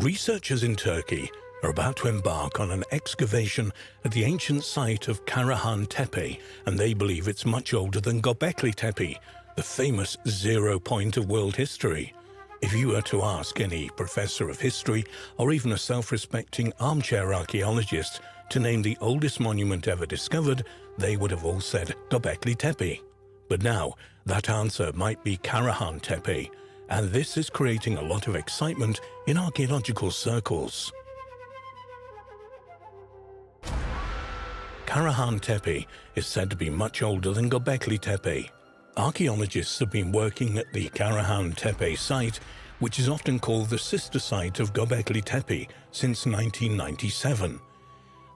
Researchers in Turkey are about to embark on an excavation at the ancient site of Karahan Tepe, and they believe it's much older than Göbekli Tepe, the famous zero point of world history. If you were to ask any professor of history or even a self-respecting armchair archaeologist to name the oldest monument ever discovered, they would have all said Göbekli Tepe. But now, that answer might be Karahan Tepe, and this is creating a lot of excitement in archaeological circles. Karahan Tepe is said to be much older than Göbekli Tepe. Archaeologists have been working at the Karahan Tepe site, which is often called the sister site of Göbekli Tepe, since 1997.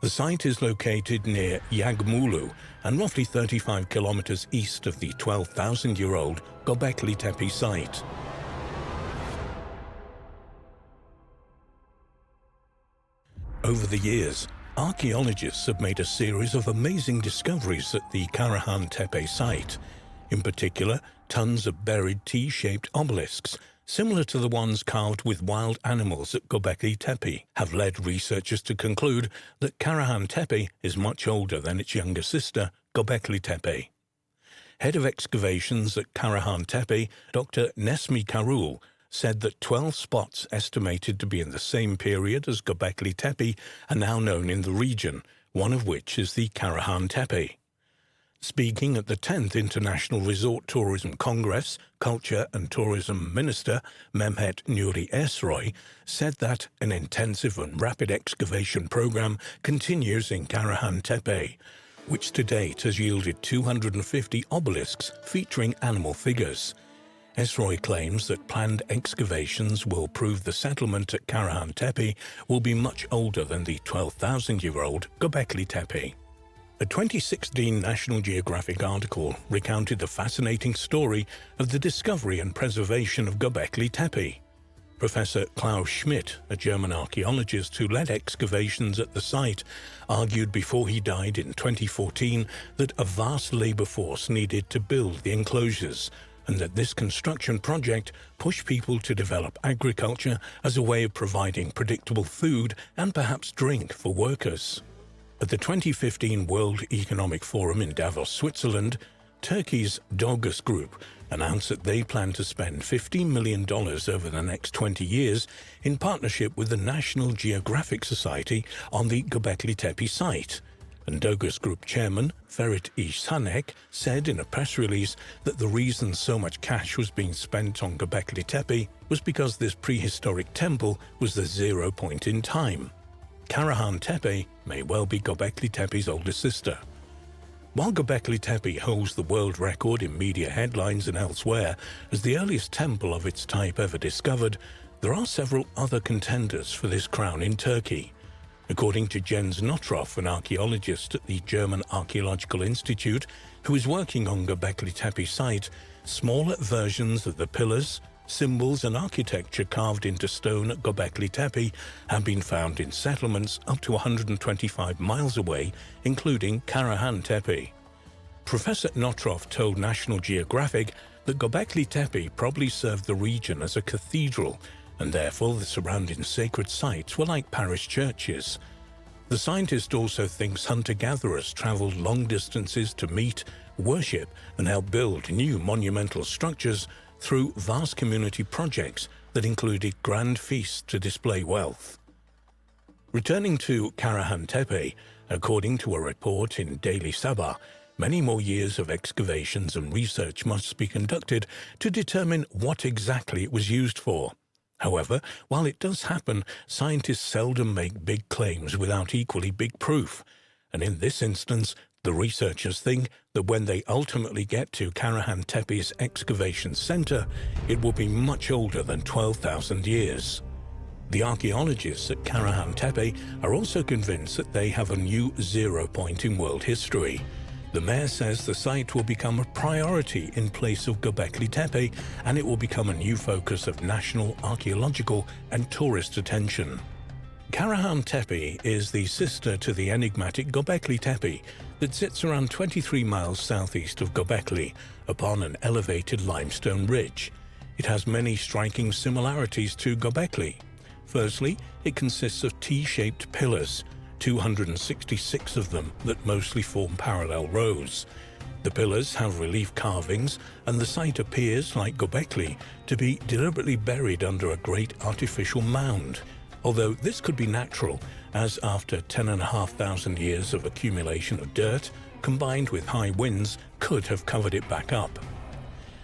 The site is located near Yagmulu and roughly 35 kilometers east of the 12,000-year-old Göbekli Tepe site. Over the years, archaeologists have made a series of amazing discoveries at the Karahan Tepe site. In particular, tons of buried T-shaped obelisks, similar to the ones carved with wild animals at Göbekli Tepe, have led researchers to conclude that Karahan Tepe is much older than its younger sister, Göbekli Tepe. Head of excavations at Karahan Tepe, Dr. Nesmi Karul, said that 12 spots estimated to be in the same period as Göbekli Tepe are now known in the region, one of which is the Karahan Tepe. Speaking at the 10th International Resort Tourism Congress, Culture and Tourism Minister Mehmet Nuri Ersoy said that an intensive and rapid excavation program continues in Karahan Tepe, which to date has yielded 250 obelisks featuring animal figures. Ersoy claims that planned excavations will prove the settlement at Karahan Tepe will be much older than the 12,000-year-old Göbekli Tepe. A 2016 National Geographic article recounted the fascinating story of the discovery and preservation of Göbekli Tepe. Professor Klaus Schmidt, a German archaeologist who led excavations at the site, argued before he died in 2014 that a vast labor force needed to build the enclosures, and that this construction project pushed people to develop agriculture as a way of providing predictable food and perhaps drink for workers. At the 2015 World Economic Forum in Davos, Switzerland, Turkey's Dogus Group announced that they plan to spend $15 million over the next 20 years in partnership with the National Geographic Society on the Göbekli Tepe site. And Dogus Group chairman Ferit İşsanek said in a press release that the reason so much cash was being spent on Göbekli Tepe was because this prehistoric temple was the zero point in time. Karahan Tepe may well be Göbekli Tepe's older sister. While Göbekli Tepe holds the world record in media headlines and elsewhere as the earliest temple of its type ever discovered, there are several other contenders for this crown in Turkey. According to Jens Notroff, an archaeologist at the German Archaeological Institute who is working on Göbekli Tepe site, smaller versions of the pillars, symbols and architecture carved into stone at Göbekli Tepe have been found in settlements up to 125 miles away, including Karahan Tepe. Professor Notroff told National Geographic that Göbekli Tepe probably served the region as a cathedral, and therefore the surrounding sacred sites were like parish churches. The scientist also thinks hunter-gatherers traveled long distances to meet, worship, and help build new monumental structures through vast community projects that included grand feasts to display wealth. Returning to Karahan Tepe, according to a report in Daily Sabah, many more years of excavations and research must be conducted to determine what exactly it was used for. However, while it does happen, scientists seldom make big claims without equally big proof, and in this instance, the researchers think that when they ultimately get to Karahan Tepe's excavation center, it will be much older than 12,000 years. The archaeologists at Karahan Tepe are also convinced that they have a new zero point in world history. The mayor says the site will become a priority in place of Göbekli Tepe, and it will become a new focus of national archaeological and tourist attention. Karahan Tepe is the sister to the enigmatic Göbekli Tepe that sits around 23 miles southeast of Göbekli upon an elevated limestone ridge. It has many striking similarities to Göbekli. Firstly, it consists of T-shaped pillars, 266 of them that mostly form parallel rows. The pillars have relief carvings, and the site appears, like Göbekli, to be deliberately buried under a great artificial mound, although this could be natural, as after 10,500 years of accumulation of dirt, combined with high winds, could have covered it back up.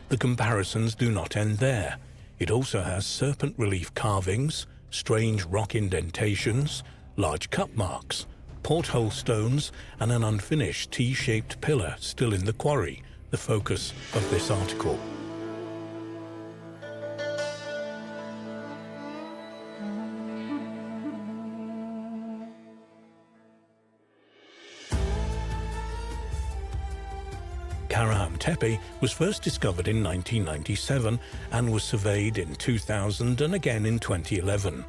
The comparisons do not end there. It also has serpent relief carvings, strange rock indentations, large cut marks, porthole stones, and an unfinished T-shaped pillar still in the quarry, the focus of this article. Karahan Tepe was first discovered in 1997 and was surveyed in 2000 and again in 2011.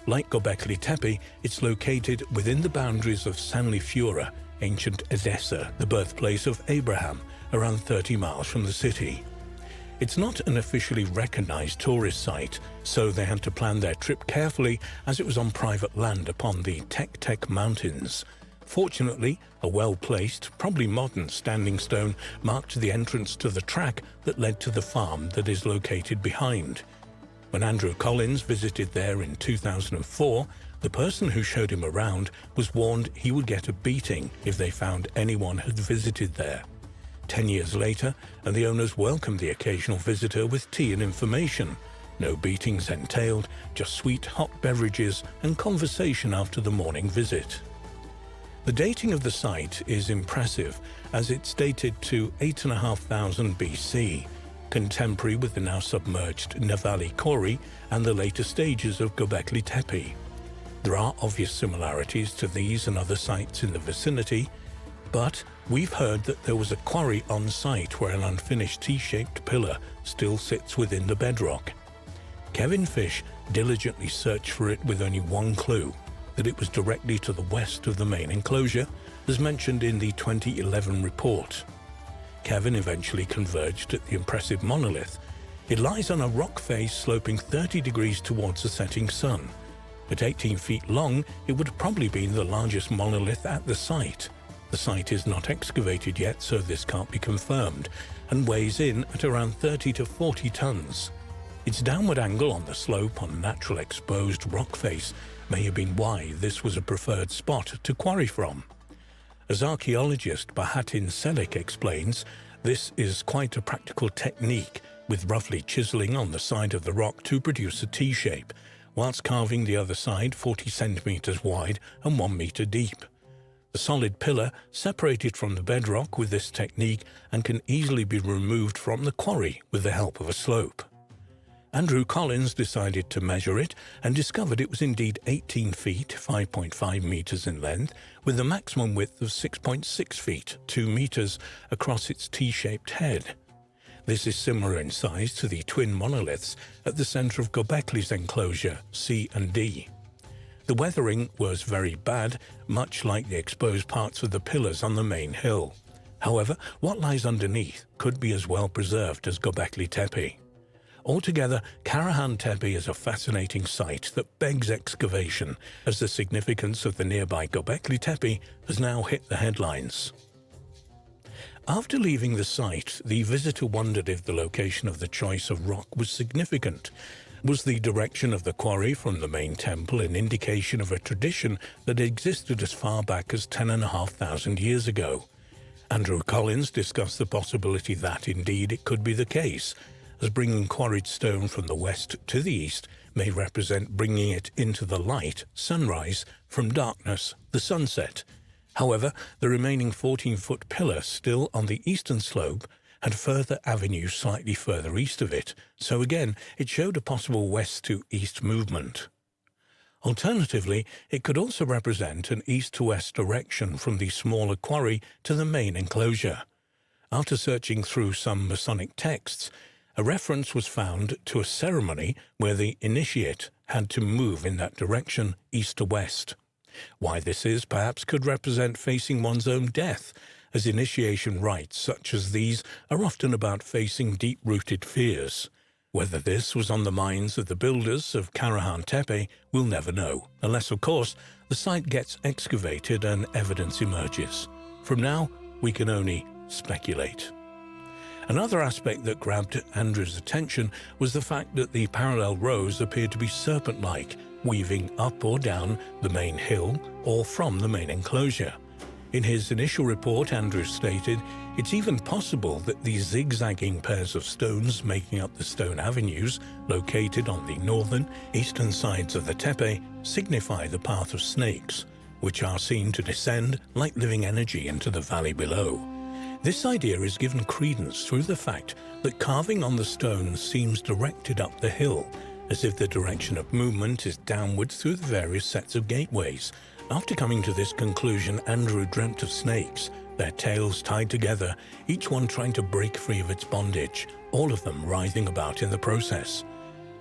Like Göbekli Tepe, it's located within the boundaries of Sanlifura, ancient Edessa, the birthplace of Abraham, around 30 miles from the city. It's not an officially recognized tourist site, so they had to plan their trip carefully as it was on private land upon the Tek Mountains. Fortunately, a well-placed, probably modern standing stone marked the entrance to the track that led to the farm that is located behind. When Andrew Collins visited there in 2004, the person who showed him around was warned he would get a beating if they found anyone had visited there. 10 years later, and the owners welcomed the occasional visitor with tea and information. No beatings entailed, just sweet hot beverages and conversation after the morning visit. The dating of the site is impressive, as it's dated to 8,500 BC, contemporary with the now submerged Navali Kori and the later stages of Göbekli Tepe. There are obvious similarities to these and other sites in the vicinity, but we've heard that there was a quarry on site where an unfinished T-shaped pillar still sits within the bedrock. Kevin Fish diligently searched for it with only one clue, that it was directly to the west of the main enclosure, as mentioned in the 2011 report. Kevin eventually converged at the impressive monolith. It lies on a rock face sloping 30 degrees towards the setting sun. At 18 feet long, it would probably be the largest monolith at the site. The site is not excavated yet, so this can't be confirmed, and weighs in at around 30 to 40 tons. Its downward angle on the slope on natural exposed rock face may have been why this was a preferred spot to quarry from. As archaeologist Bahattin Selik explains, this is quite a practical technique, with roughly chiseling on the side of the rock to produce a T-shape, whilst carving the other side 40 centimeters wide and 1 meter deep. The solid pillar separated from the bedrock with this technique and can easily be removed from the quarry with the help of a slope. Andrew Collins decided to measure it and discovered it was indeed 18 feet, 5.5 meters in length, with a maximum width of 6.6 feet, 2 meters, across its T-shaped head. This is similar in size to the twin monoliths at the center of Göbekli's enclosure, C and D. The weathering was very bad, much like the exposed parts of the pillars on the main hill. However, what lies underneath could be as well preserved as Göbekli Tepe. Altogether, Karahan Tepe is a fascinating site that begs excavation, as the significance of the nearby Göbekli Tepe has now hit the headlines. After leaving the site, the visitor wondered if the location of the choice of rock was significant. Was the direction of the quarry from the main temple an indication of a tradition that existed as far back as 10,500 years ago? Andrew Collins discussed the possibility that, indeed, it could be the case, as bringing quarried stone from the west to the east may represent bringing it into the light, sunrise, from darkness, the sunset. However, the remaining 14-foot pillar still on the eastern slope had further avenues slightly further east of it, so again it showed a possible west to east movement. Alternatively, it could also represent an east to west direction from the smaller quarry to the main enclosure. After searching through some Masonic texts, a reference was found to a ceremony where the initiate had to move in that direction, east to west. Why this is perhaps could represent facing one's own death, as initiation rites such as these are often about facing deep-rooted fears. Whether this was on the minds of the builders of Karahan Tepe, we'll never know, unless, of course, the site gets excavated and evidence emerges. From now, we can only speculate. Another aspect that grabbed Andrew's attention was the fact that the parallel rows appeared to be serpent-like, weaving up or down the main hill or from the main enclosure. In his initial report, Andrew stated, "It's even possible that these zigzagging pairs of stones making up the stone avenues located on the northern, eastern sides of the tepe signify the path of snakes, which are seen to descend like living energy into the valley below." This idea is given credence through the fact that carving on the stones seems directed up the hill, as if the direction of movement is downwards through the various sets of gateways. After coming to this conclusion, Andrew dreamt of snakes, their tails tied together, each one trying to break free of its bondage, all of them writhing about in the process.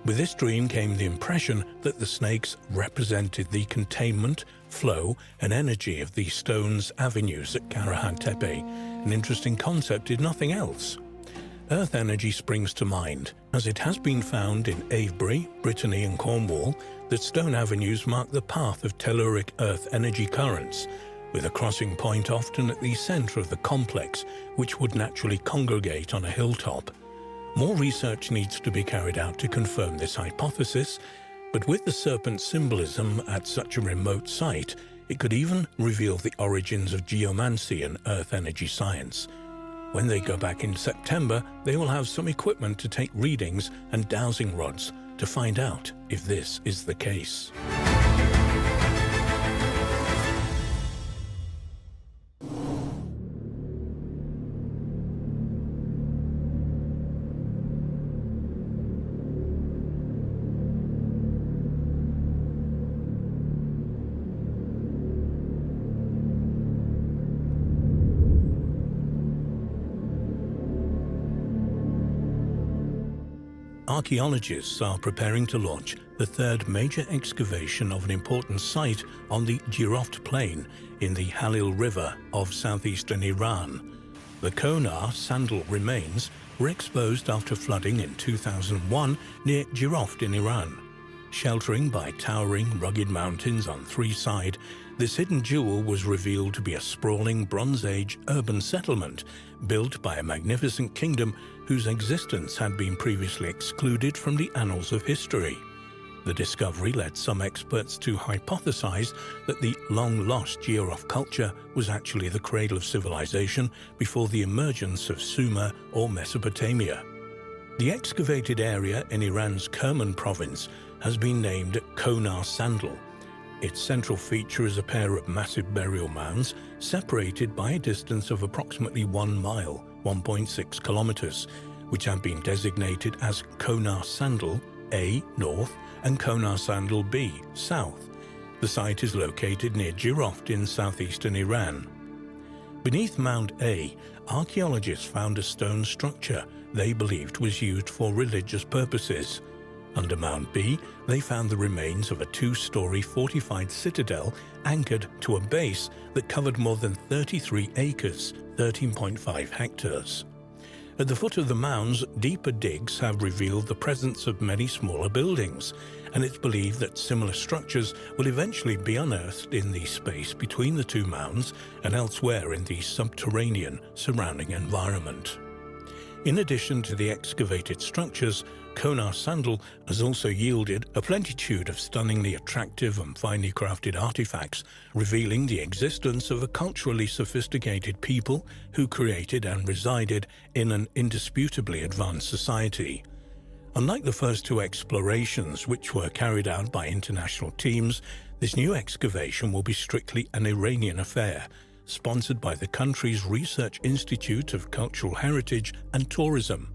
With this dream came the impression that the snakes represented the containment, flow, and energy of the stones' avenues at Karahan Tepe. An interesting concept if nothing else. Earth energy springs to mind, as it has been found in Avebury, Brittany and Cornwall, that stone avenues mark the path of telluric earth energy currents, with a crossing point often at the center of the complex, which would naturally congregate on a hilltop. More research needs to be carried out to confirm this hypothesis, but with the serpent symbolism at such a remote site, it could even reveal the origins of geomancy and earth energy science. When they go back in September, they will have some equipment to take readings and dowsing rods to find out if this is the case. Archaeologists are preparing to launch the third major excavation of an important site on the Jiroft Plain in the Halil River of southeastern Iran. The Konar sandal remains were exposed after flooding in 2001 near Jiroft in Iran. Sheltering by towering, rugged mountains on three sides, this hidden jewel was revealed to be a sprawling Bronze Age urban settlement built by a magnificent kingdom whose existence had been previously excluded from the annals of history. The discovery led some experts to hypothesize that the long-lost Jiroft culture was actually the cradle of civilization before the emergence of Sumer or Mesopotamia. The excavated area in Iran's Kerman province has been named Konar Sandal. Its central feature is a pair of massive burial mounds separated by a distance of approximately 1 mile, 1.6 kilometers, which have been designated as Konar Sandal A, north, and Konar Sandal B, south. The site is located near Jiroft in southeastern Iran. Beneath Mound A, archaeologists found a stone structure they believed was used for religious purposes. Under Mound B, they found the remains of a 2-story fortified citadel anchored to a base that covered more than 33 acres, 13.5 hectares. At the foot of the mounds, deeper digs have revealed the presence of many smaller buildings, and it's believed that similar structures will eventually be unearthed in the space between the two mounds and elsewhere in the subterranean surrounding environment. In addition to the excavated structures, Konar Sandal has also yielded a plenitude of stunningly attractive and finely crafted artifacts, revealing the existence of a culturally sophisticated people who created and resided in an indisputably advanced society. Unlike the first two explorations, which were carried out by international teams, this new excavation will be strictly an Iranian affair, sponsored by the country's Research Institute of Cultural Heritage and Tourism.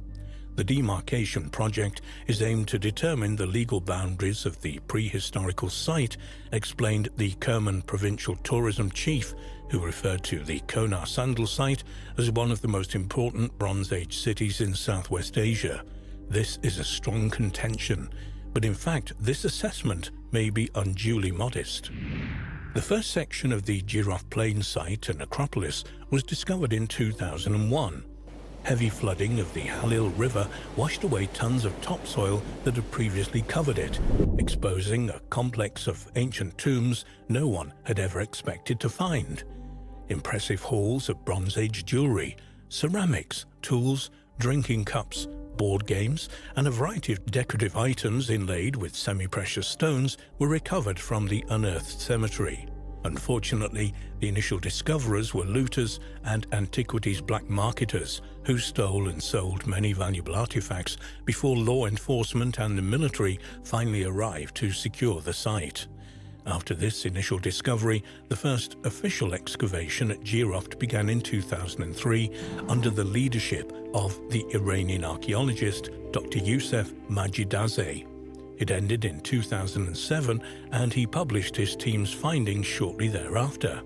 The demarcation project is aimed to determine the legal boundaries of the prehistorical site, explained the Kerman provincial tourism chief, who referred to the Konar Sandal site as one of the most important Bronze Age cities in Southwest Asia. This is a strong contention, but in fact this assessment may be unduly modest. The first section of the Jiroft Plain site and necropolis was discovered in 2001. Heavy flooding of the Halil River washed away tons of topsoil that had previously covered it, exposing a complex of ancient tombs no one had ever expected to find. Impressive hauls of Bronze Age jewelry, ceramics, tools, drinking cups, board games, and a variety of decorative items inlaid with semi-precious stones were recovered from the unearthed cemetery. Unfortunately, the initial discoverers were looters and antiquities black marketers who stole and sold many valuable artifacts before law enforcement and the military finally arrived to secure the site. After this initial discovery, the first official excavation at Jiroft began in 2003 under the leadership of the Iranian archaeologist Dr. Youssef Majidazeh. It ended in 2007, and he published his team's findings shortly thereafter.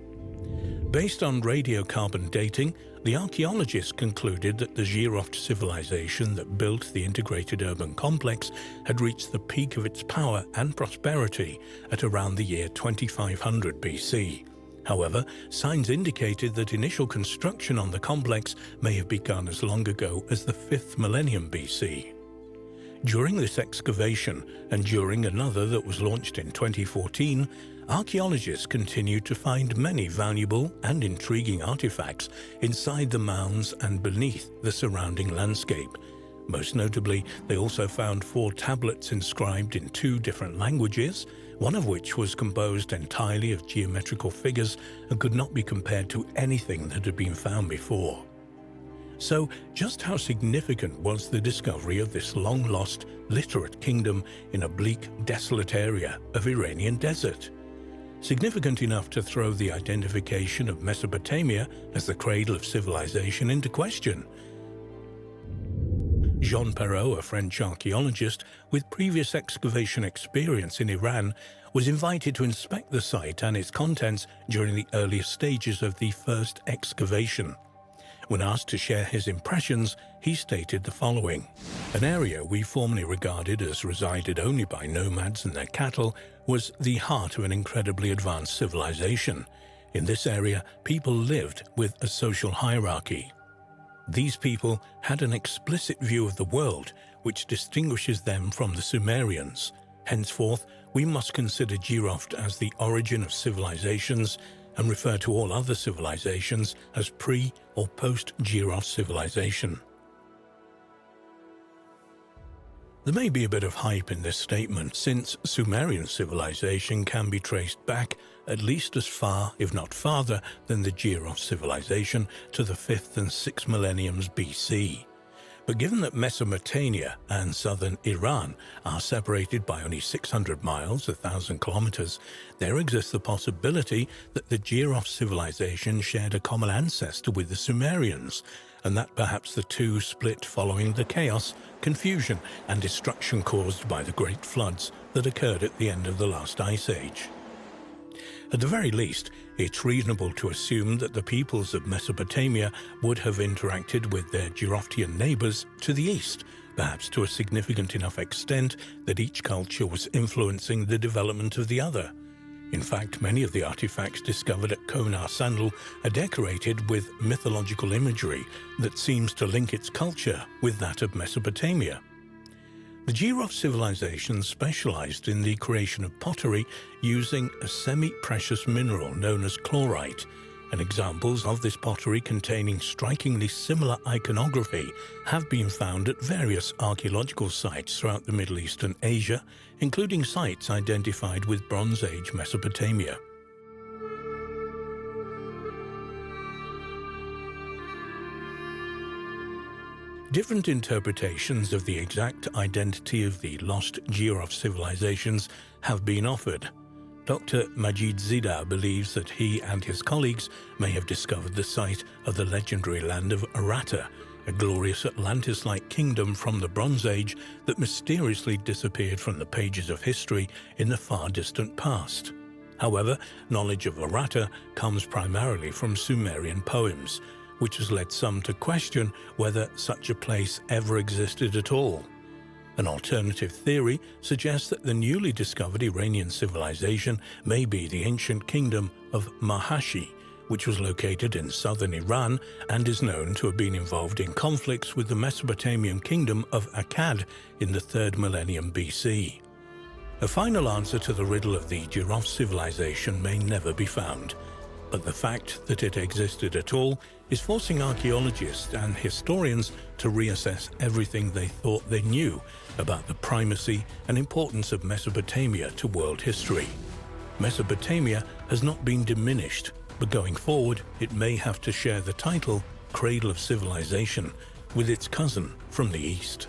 Based on radiocarbon dating, the archaeologists concluded that the Jiroft civilization that built the integrated urban complex had reached the peak of its power and prosperity at around the year 2500 BC. However, signs indicated that initial construction on the complex may have begun as long ago as the 5th millennium BC. During this excavation, and during another that was launched in 2014, archaeologists continued to find many valuable and intriguing artifacts inside the mounds and beneath the surrounding landscape. Most notably, they also found 4 tablets inscribed in 2 different languages, one of which was composed entirely of geometrical figures and could not be compared to anything that had been found before. So, just how significant was the discovery of this long-lost, literate kingdom in a bleak, desolate area of Iranian desert? Significant enough to throw the identification of Mesopotamia as the cradle of civilization into question. Jean Perrault, a French archaeologist with previous excavation experience in Iran, was invited to inspect the site and its contents during the earliest stages of the first excavation. When asked to share his impressions, he stated the following: "An area we formerly regarded as resided only by nomads and their cattle was the heart of an incredibly advanced civilization. In this area, people lived with a social hierarchy. These people had an explicit view of the world, which distinguishes them from the Sumerians. Henceforth, we must consider Jiroft as the origin of civilizations and refer to all other civilizations as pre- or post-Jiroft civilization." There may be a bit of hype in this statement, since Sumerian civilization can be traced back at least as far, if not farther, than the Jiroft civilization to the 5th and 6th millenniums BC. But given that Mesopotamia and southern Iran are separated by only 600 miles, 1,000 kilometers, there exists the possibility that the Jiroft civilization shared a common ancestor with the Sumerians, and that perhaps the two split following the chaos, confusion, and destruction caused by the great floods that occurred at the end of the last ice age. At the very least, it's reasonable to assume that the peoples of Mesopotamia would have interacted with their Jiroftian neighbors to the east, perhaps to a significant enough extent that each culture was influencing the development of the other. In fact, many of the artifacts discovered at Konar Sandal are decorated with mythological imagery that seems to link its culture with that of Mesopotamia. The Jiroft civilization specialized in the creation of pottery using a semi-precious mineral known as chlorite, and examples of this pottery containing strikingly similar iconography have been found at various archaeological sites throughout the Middle East and Asia, including sites identified with Bronze Age Mesopotamia. Different interpretations of the exact identity of the lost Jiroft civilizations have been offered. Dr. Majid Zida believes that he and his colleagues may have discovered the site of the legendary land of Aratta, a glorious Atlantis-like kingdom from the Bronze Age that mysteriously disappeared from the pages of history in the far distant past. However, knowledge of Aratta comes primarily from Sumerian poems, which has led some to question whether such a place ever existed at all. An alternative theory suggests that the newly discovered Iranian civilization may be the ancient kingdom of Mahashi, which was located in southern Iran and is known to have been involved in conflicts with the Mesopotamian kingdom of Akkad in the 3rd millennium BC. A final answer to the riddle of the giraffe civilization may never be found, but the fact that it existed at all is forcing archaeologists and historians to reassess everything they thought they knew about the primacy and importance of Mesopotamia to world history. Mesopotamia has not been diminished, but going forward it may have to share the title Cradle of Civilization with its cousin from the East.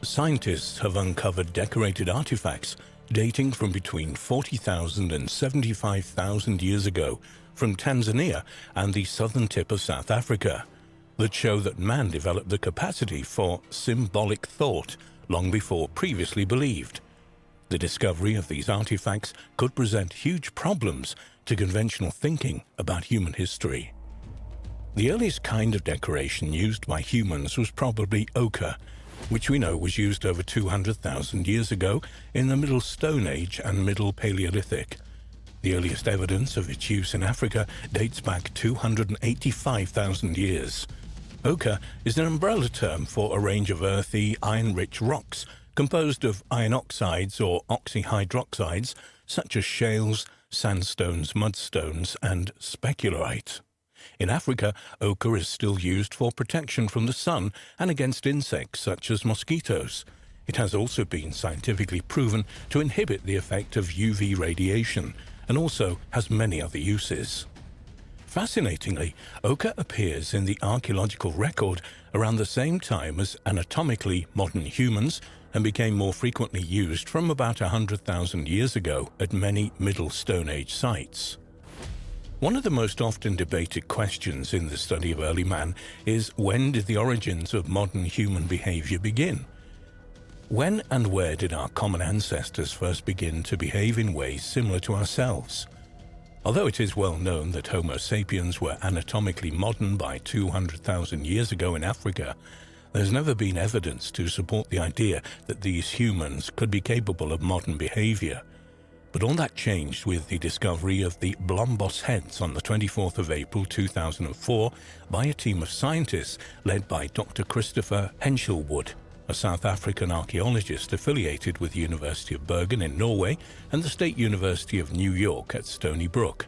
Scientists have uncovered decorated artifacts dating from between 40,000 and 75,000 years ago from Tanzania and the southern tip of South Africa that show that man developed the capacity for symbolic thought long before previously believed. The discovery of these artifacts could present huge problems to conventional thinking about human history. The earliest kind of decoration used by humans was probably ochre, which we know was used over 200,000 years ago in the Middle Stone Age and Middle Paleolithic. The earliest evidence of its use in Africa dates back 285,000 years. Ochre is an umbrella term for a range of earthy, iron-rich rocks composed of iron oxides or oxyhydroxides such as shales, sandstones, mudstones, and specularite. In Africa, ochre is still used for protection from the sun and against insects such as mosquitoes. It has also been scientifically proven to inhibit the effect of UV radiation and also has many other uses. Fascinatingly, ochre appears in the archaeological record around the same time as anatomically modern humans and became more frequently used from about 100,000 years ago at many Middle Stone Age sites. One of the most often debated questions in the study of early man is, when did the origins of modern human behavior begin? When and where did our common ancestors first begin to behave in ways similar to ourselves? Although it is well known that Homo sapiens were anatomically modern by 200,000 years ago in Africa, there's never been evidence to support the idea that these humans could be capable of modern behavior. But all that changed with the discovery of the Blombos heads on the 24th of April 2004 by a team of scientists led by Dr. Christopher Henshelwood, a South African archaeologist affiliated with the University of Bergen in Norway and the State University of New York at Stony Brook.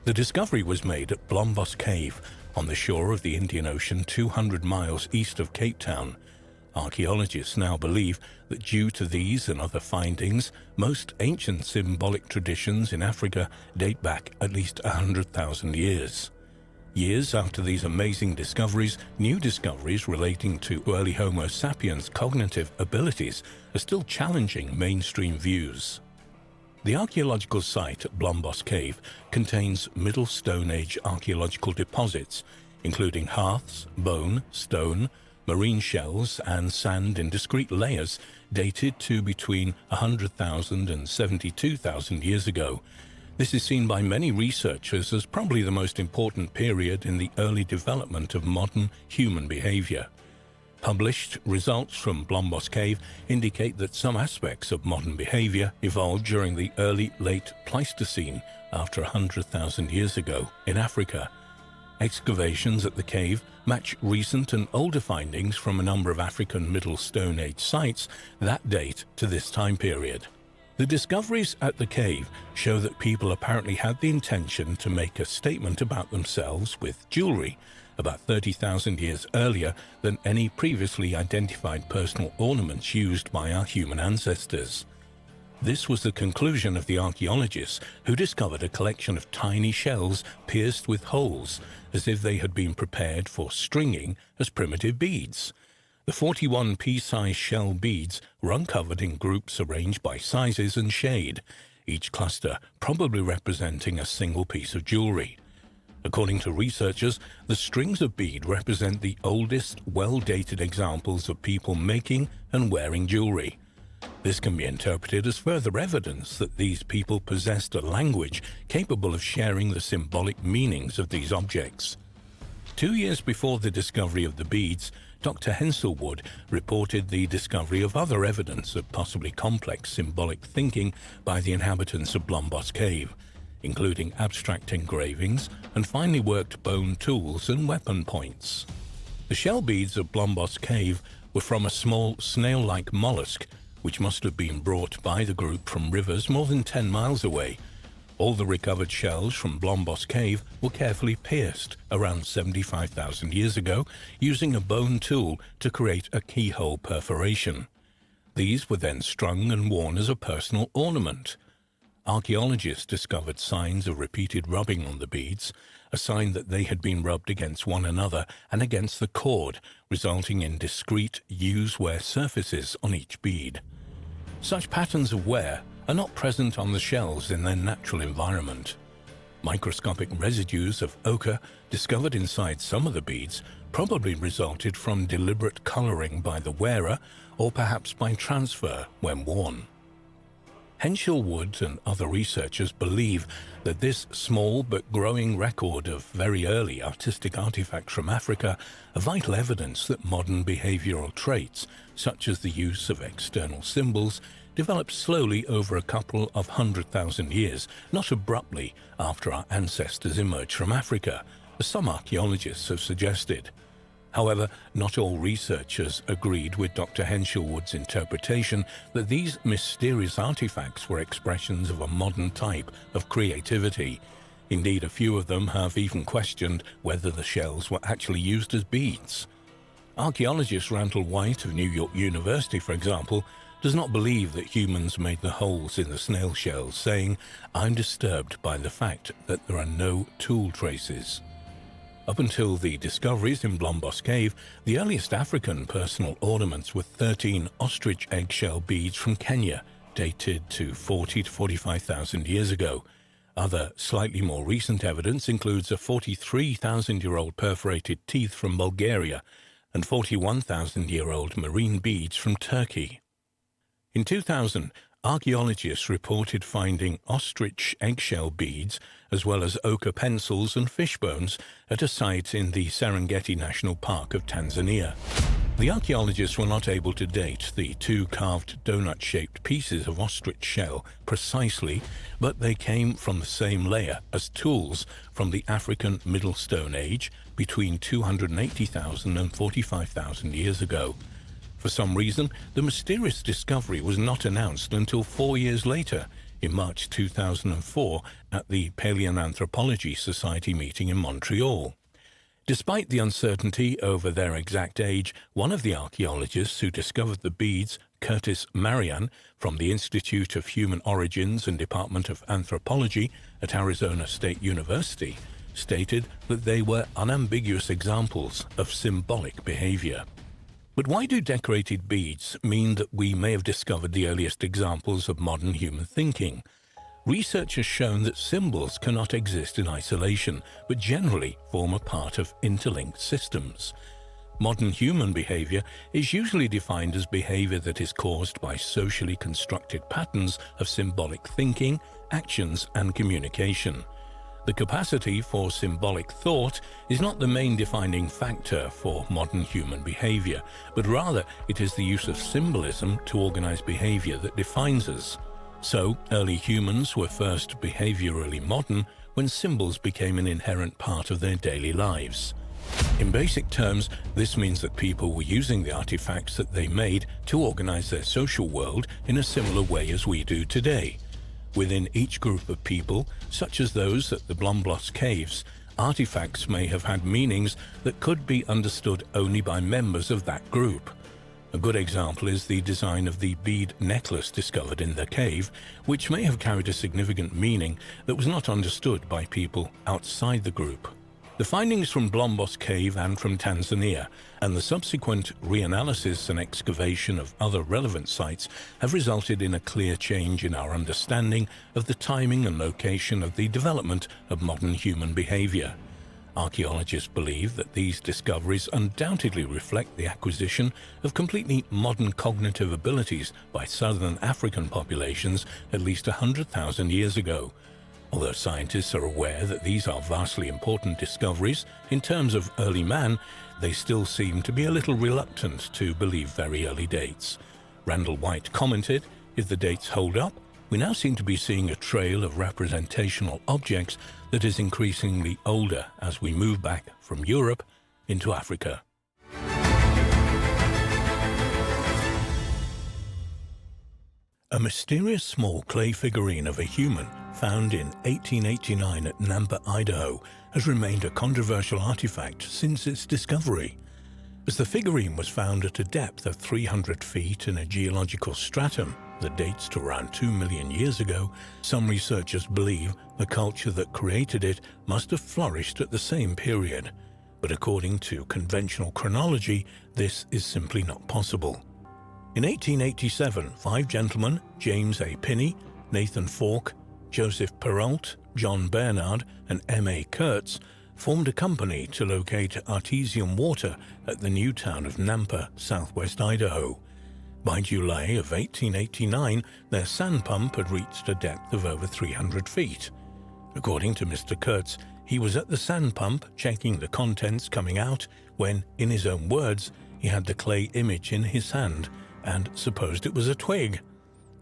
The discovery was made at Blombos Cave on the shore of the Indian Ocean 200 miles east of Cape Town. Archaeologists now believe that due to these and other findings, most ancient symbolic traditions in Africa date back at least 100,000 years. Years after these amazing discoveries, new discoveries relating to early Homo sapiens' cognitive abilities are still challenging mainstream views. The archaeological site at Blombos Cave contains Middle Stone Age archaeological deposits, including hearths, bone, stone, marine shells and sand in discrete layers dated to between 100,000 and 72,000 years ago. This is seen by many researchers as probably the most important period in the early development of modern human behavior. Published results from Blombos Cave indicate that some aspects of modern behavior evolved during the early-late Pleistocene after 100,000 years ago in Africa. Excavations at the cave match recent and older findings from a number of African Middle Stone Age sites that date to this time period. The discoveries at the cave show that people apparently had the intention to make a statement about themselves with jewelry about 30,000 years earlier than any previously identified personal ornaments used by our human ancestors. This was the conclusion of the archaeologists who discovered a collection of tiny shells pierced with holes, as if they had been prepared for stringing as primitive beads. The 41 pea-sized shell beads were uncovered in groups arranged by sizes and shade, each cluster probably representing a single piece of jewelry. According to researchers, the strings of bead represent the oldest, well-dated examples of people making and wearing jewelry. This can be interpreted as further evidence that these people possessed a language capable of sharing the symbolic meanings of these objects. 2 years before the discovery of the beads, Dr. Henselwood reported the discovery of other evidence of possibly complex symbolic thinking by the inhabitants of Blombos Cave, including abstract engravings and finely worked bone tools and weapon points. The shell beads of Blombos Cave were from a small snail-like mollusk, which must have been brought by the group from rivers more than 10 miles away. All the recovered shells from Blombos Cave were carefully pierced around 75,000 years ago using a bone tool to create a keyhole perforation. These were then strung and worn as a personal ornament. Archaeologists discovered signs of repeated rubbing on the beads, a sign that they had been rubbed against one another and against the cord, resulting in discrete use-wear surfaces on each bead. Such patterns of wear are not present on the shells in their natural environment. Microscopic residues of ochre discovered inside some of the beads probably resulted from deliberate coloring by the wearer or perhaps by transfer when worn. Henselwood and other researchers believe that this small but growing record of very early artistic artifacts from Africa are vital evidence that modern behavioral traits, such as the use of external symbols, developed slowly over a couple of 100,000 years, not abruptly after our ancestors emerged from Africa, as some archaeologists have suggested. However, not all researchers agreed with Dr. Henselwood's interpretation that these mysterious artifacts were expressions of a modern type of creativity. Indeed, a few of them have even questioned whether the shells were actually used as beads. Archaeologist Randall White of New York University, for example, does not believe that humans made the holes in the snail shells, saying, "I'm disturbed by the fact that there are no tool traces." Up until the discoveries in Blombos Cave, the earliest African personal ornaments were 13 ostrich eggshell beads from Kenya, dated to 40 to 45,000 years ago. Other, slightly more recent evidence includes a 43,000-year-old perforated teeth from Bulgaria and 41,000-year-old marine beads from Turkey. In 2000, archaeologists reported finding ostrich eggshell beads as well as ochre pencils and fish bones at a site in the Serengeti National Park of Tanzania. The archaeologists were not able to date the two carved donut-shaped pieces of ostrich shell precisely, but they came from the same layer as tools from the African Middle Stone Age between 280,000 and 45,000 years ago. For some reason, the mysterious discovery was not announced until 4 years later, in March 2004, at the Paleoanthropology Society meeting in Montreal. Despite the uncertainty over their exact age, one of the archaeologists who discovered the beads, Curtis Marian, from the Institute of Human Origins and Department of Anthropology at Arizona State University, stated that they were unambiguous examples of symbolic behavior. But why do decorated beads mean that we may have discovered the earliest examples of modern human thinking? Research has shown that symbols cannot exist in isolation, but generally form a part of interlinked systems. Modern human behavior is usually defined as behavior that is caused by socially constructed patterns of symbolic thinking, actions, and communication. The capacity for symbolic thought is not the main defining factor for modern human behavior, but rather it is the use of symbolism to organize behavior that defines us. So, early humans were first behaviorally modern when symbols became an inherent part of their daily lives. In basic terms, this means that people were using the artifacts that they made to organize their social world in a similar way as we do today. Within each group of people, such as those at the Blombos Caves, artifacts may have had meanings that could be understood only by members of that group. A good example is the design of the bead necklace discovered in the cave, which may have carried a significant meaning that was not understood by people outside the group. The findings from Blombos Cave and from Tanzania, and the subsequent reanalysis and excavation of other relevant sites have resulted in a clear change in our understanding of the timing and location of the development of modern human behavior. Archaeologists believe that these discoveries undoubtedly reflect the acquisition of completely modern cognitive abilities by southern African populations at least 100,000 years ago. Although scientists are aware that these are vastly important discoveries in terms of early man, they still seem to be a little reluctant to believe very early dates. Randall White commented, "If the dates hold up, we now seem to be seeing a trail of representational objects that is increasingly older as we move back from Europe into Africa." A mysterious small clay figurine of a human found in 1889 at Nampa, Idaho, has remained a controversial artifact since its discovery. As the figurine was found at a depth of 300 feet in a geological stratum that dates to around 2 million years ago, some researchers believe the culture that created it must have flourished at the same period. But according to conventional chronology, this is simply not possible. In 1887, 5 gentlemen, James A. Pinney, Nathan Falk, Joseph Perrault, John Bernard, and M.A. Kurtz, formed a company to locate artesian water at the new town of Nampa, southwest Idaho. By July of 1889, their sand pump had reached a depth of over 300 feet. According to Mr. Kurtz, he was at the sand pump checking the contents coming out when, in his own words, he had the clay image in his hand and supposed it was a twig.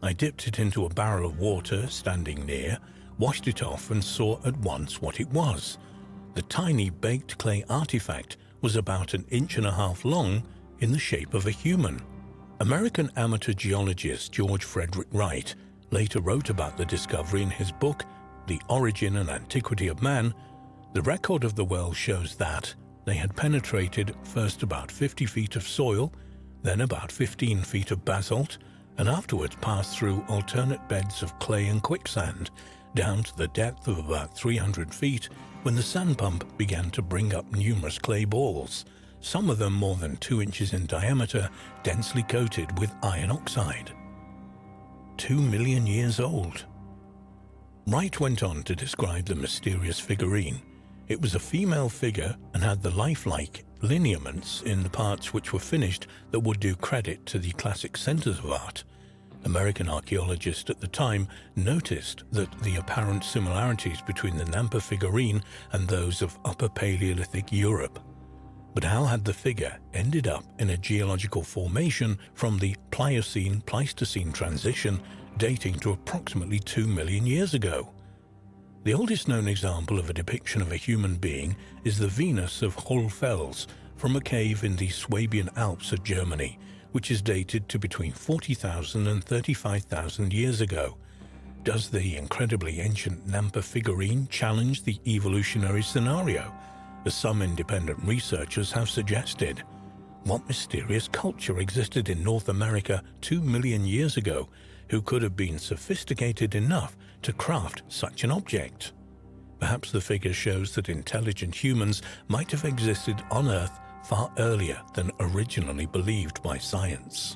"I dipped it into a barrel of water standing near, washed it off and saw at once what it was. The tiny baked clay artifact was about 1.5 inches long in the shape of a human." American amateur geologist George Frederick Wright later wrote about the discovery in his book, The Origin and Antiquity of Man. The record of the well shows that they had penetrated first about 50 feet of soil, then about 15 feet of basalt, and afterwards passed through alternate beds of clay and quicksand, down to the depth of about 300 feet when the sand pump began to bring up numerous clay balls, some of them more than 2 inches in diameter, densely coated with iron oxide. 2 million years old. Wright went on to describe the mysterious figurine. It was a female figure and had the lifelike lineaments in the parts which were finished that would do credit to the classic centers of art. American archaeologists at the time noticed that the apparent similarities between the Nampa figurine and those of Upper Paleolithic Europe. But how had the figure ended up in a geological formation from the Pliocene-Pleistocene transition dating to approximately 2 million years ago? The oldest known example of a depiction of a human being is the Venus of Hohlfels from a cave in the Swabian Alps of Germany, which is dated to between 40,000 and 35,000 years ago. Does the incredibly ancient Nampa figurine challenge the evolutionary scenario, as some independent researchers have suggested? What mysterious culture existed in North America 2 million years ago who could have been sophisticated enough to craft such an object? Perhaps the figure shows that intelligent humans might have existed on Earth far earlier than originally believed by science.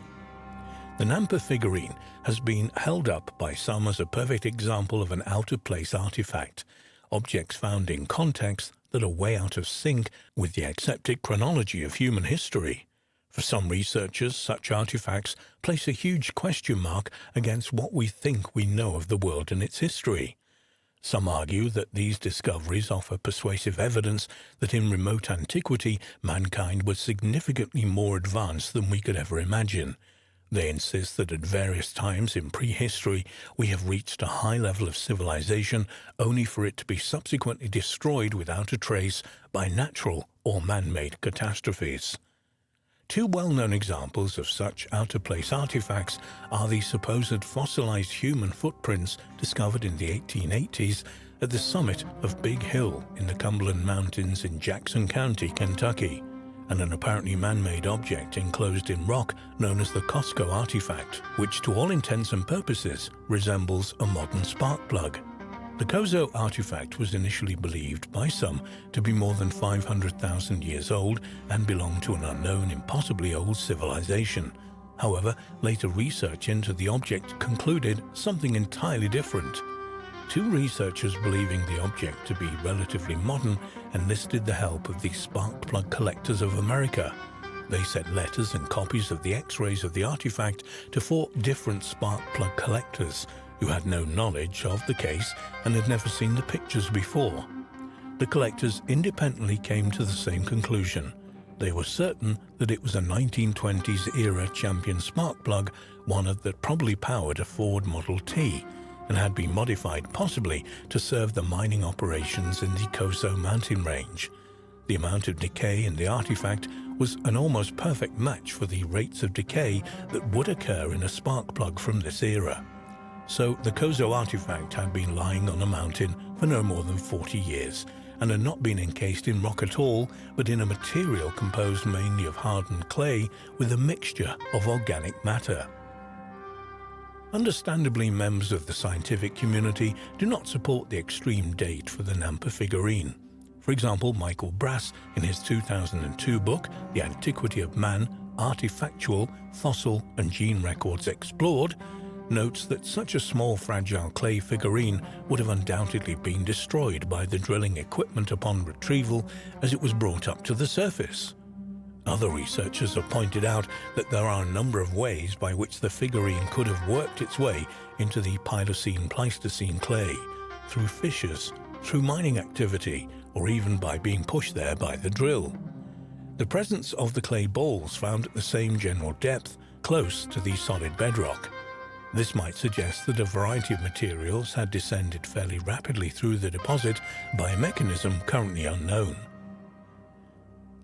The Nampa figurine has been held up by some as a perfect example of an out-of-place artifact, objects found in contexts that are way out of sync with the accepted chronology of human history. For some researchers, such artifacts place a huge question mark against what we think we know of the world and its history. Some argue that these discoveries offer persuasive evidence that in remote antiquity, mankind was significantly more advanced than we could ever imagine. They insist that at various times in prehistory, we have reached a high level of civilization only for it to be subsequently destroyed without a trace by natural or man-made catastrophes. Two well-known examples of such out-of-place artifacts are the supposed fossilized human footprints discovered in the 1880s at the summit of Big Hill in the Cumberland Mountains in Jackson County, Kentucky, and an apparently man-made object enclosed in rock known as the Costco artifact, which to all intents and purposes resembles a modern spark plug. The Kozo artifact was initially believed by some to be more than 500,000 years old and belong to an unknown, impossibly old civilization. However, later research into the object concluded something entirely different. Two researchers believing the object to be relatively modern enlisted the help of the Spark Plug Collectors of America. They sent letters and copies of the X-rays of the artifact to 4 different spark plug collectors, who had no knowledge of the case and had never seen the pictures before. The collectors independently came to the same conclusion. They were certain that it was a 1920s-era Champion spark plug, one that probably powered a Ford Model T, and had been modified possibly to serve the mining operations in the Coso mountain range. The amount of decay in the artifact was an almost perfect match for the rates of decay that would occur in a spark plug from this era. So the Coso artifact had been lying on a mountain for no more than 40 years, and had not been encased in rock at all, but in a material composed mainly of hardened clay with a mixture of organic matter. Understandably, members of the scientific community do not support the extreme date for the Nampa figurine. For example, Michael Brass, in his 2002 book, The Antiquity of Man, Artifactual, Fossil and Gene Records Explored, notes that such a small fragile clay figurine would have undoubtedly been destroyed by the drilling equipment upon retrieval as it was brought up to the surface. Other researchers have pointed out that there are a number of ways by which the figurine could have worked its way into the Pliocene-Pleistocene clay, through fissures, through mining activity, or even by being pushed there by the drill. The presence of the clay balls found at the same general depth, close to the solid bedrock. This might suggest that a variety of materials had descended fairly rapidly through the deposit by a mechanism currently unknown.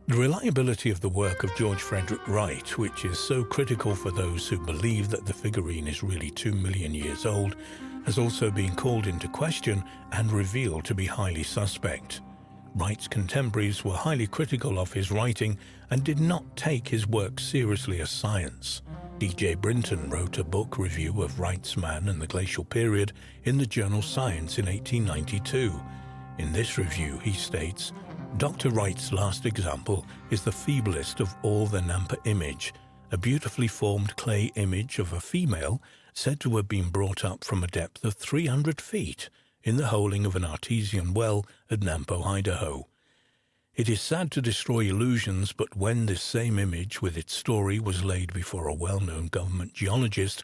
The reliability of the work of George Frederick Wright, which is so critical for those who believe that the figurine is really 2 million years old, has also been called into question and revealed to be highly suspect. Wright's contemporaries were highly critical of his writing and did not take his work seriously as science. D.J. Brinton wrote a book review of Wright's Man and the Glacial Period in the journal Science in 1892. In this review, he states, Dr. Wright's last example is the feeblest of all the Nampa image, a beautifully formed clay image of a female said to have been brought up from a depth of 300 feet in the holing of an artesian well at Nampo, Idaho. It is sad to destroy illusions, but when this same image with its story was laid before a well-known government geologist,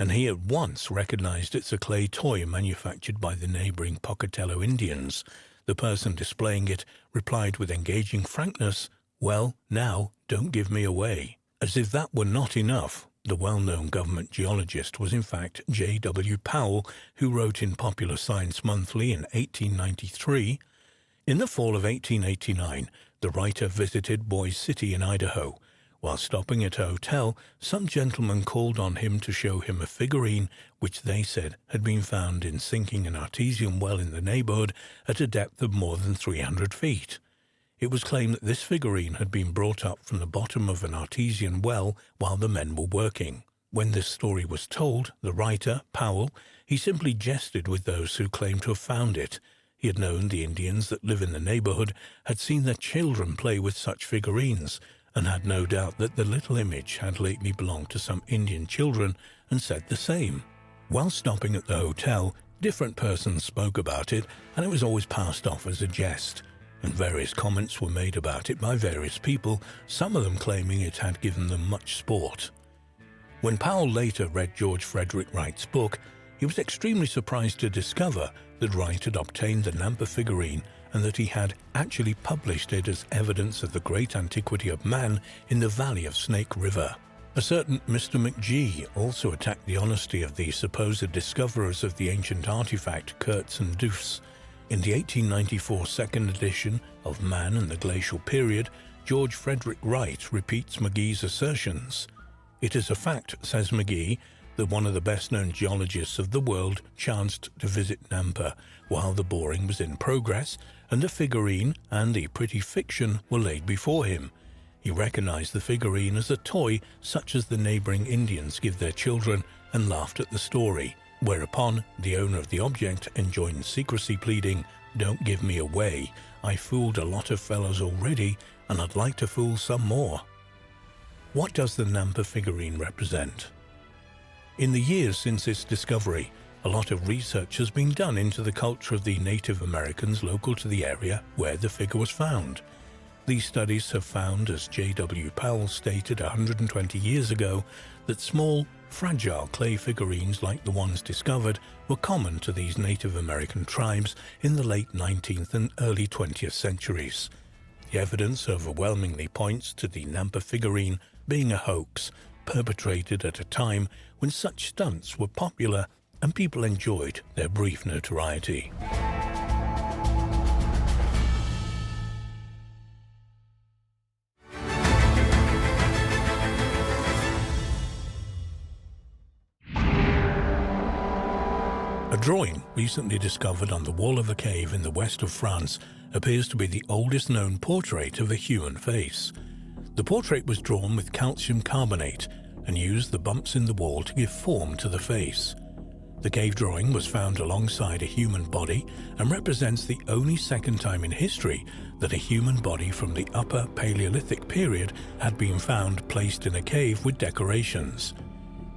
and he at once recognized it's a clay toy manufactured by the neighboring Pocatello Indians, the person displaying it replied with engaging frankness, "Well, now, don't give me away." As if that were not enough, the well-known government geologist was in fact J.W. Powell, who wrote in Popular Science Monthly in 1893, "In the fall of 1889, the writer visited Boise City in Idaho. While stopping at a hotel, some gentleman called on him to show him a figurine which they said had been found in sinking an artesian well in the neighborhood at a depth of more than 300 feet. It was claimed that this figurine had been brought up from the bottom of an artesian well while the men were working. When this story was told, the writer, Powell, he simply jested with those who claimed to have found it. He had known the Indians that live in the neighborhood, had seen their children play with such figurines, and had no doubt that the little image had lately belonged to some Indian children, and said the same. While stopping at the hotel, different persons spoke about it, and it was always passed off as a jest, and various comments were made about it by various people, some of them claiming it had given them much sport. When Powell later read George Frederick Wright's book, he was extremely surprised to discover that Wright had obtained the Nampa figurine and that he had actually published it as evidence of the great antiquity of man in the valley of Snake River. A certain Mr. McGee also attacked the honesty of the supposed discoverers of the ancient artifact, Kurtz and Doofs. In the 1894 second edition of Man and the Glacial Period, George Frederick Wright repeats McGee's assertions. "It is a fact," says McGee, that one of the best-known geologists of the world chanced to visit Nampa while the boring was in progress, and the figurine and the pretty fiction were laid before him. He recognized the figurine as a toy such as the neighboring Indians give their children and laughed at the story, whereupon the owner of the object enjoined secrecy, pleading, "Don't give me away. I fooled a lot of fellows already, and I'd like to fool some more." What does the Nampa figurine represent? In the years since its discovery, a lot of research has been done into the culture of the Native Americans local to the area where the figure was found. These studies have found, as J.W. Powell stated 120 years ago, that small, Fragile clay figurines like the ones discovered were common to these Native American tribes in the late 19th and early 20th centuries. The evidence overwhelmingly points to the Nampa figurine being a hoax, perpetrated at a time when such stunts were popular and people enjoyed their brief notoriety. A drawing recently discovered on the wall of a cave in the west of France appears to be the oldest known portrait of a human face. The portrait was drawn with calcium carbonate and used the bumps in the wall to give form to the face. The cave drawing was found alongside a human body and represents the only second time in history that a human body from the Upper Paleolithic period had been found placed in a cave with decorations.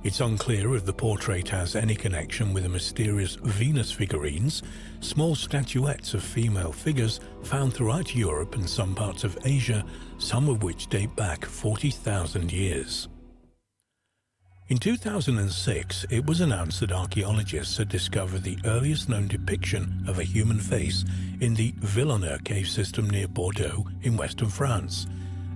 It's unclear if the portrait has any connection with the mysterious Venus figurines, small statuettes of female figures found throughout Europe and some parts of Asia, some of which date back 40,000 years. In 2006, it was announced that archaeologists had discovered the earliest known depiction of a human face in the Villeneuve cave system near Bordeaux in western France.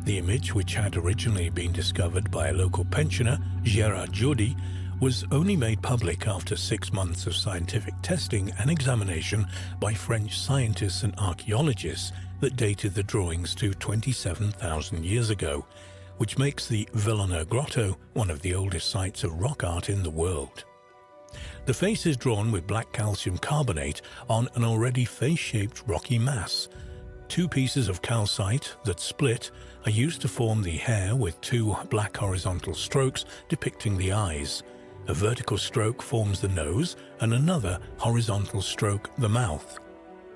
The image, which had originally been discovered by a local pensioner, Gérard Jody, was only made public after 6 months of scientific testing and examination by French scientists and archaeologists that dated the drawings to 27,000 years ago, which makes the Villeneuve Grotto one of the oldest sites of rock art in the world. The face is drawn with black calcium carbonate on an already face-shaped rocky mass. 2 pieces of calcite that split are used to form the hair, with 2 black horizontal strokes depicting the eyes. A vertical stroke forms the nose and another horizontal stroke the mouth.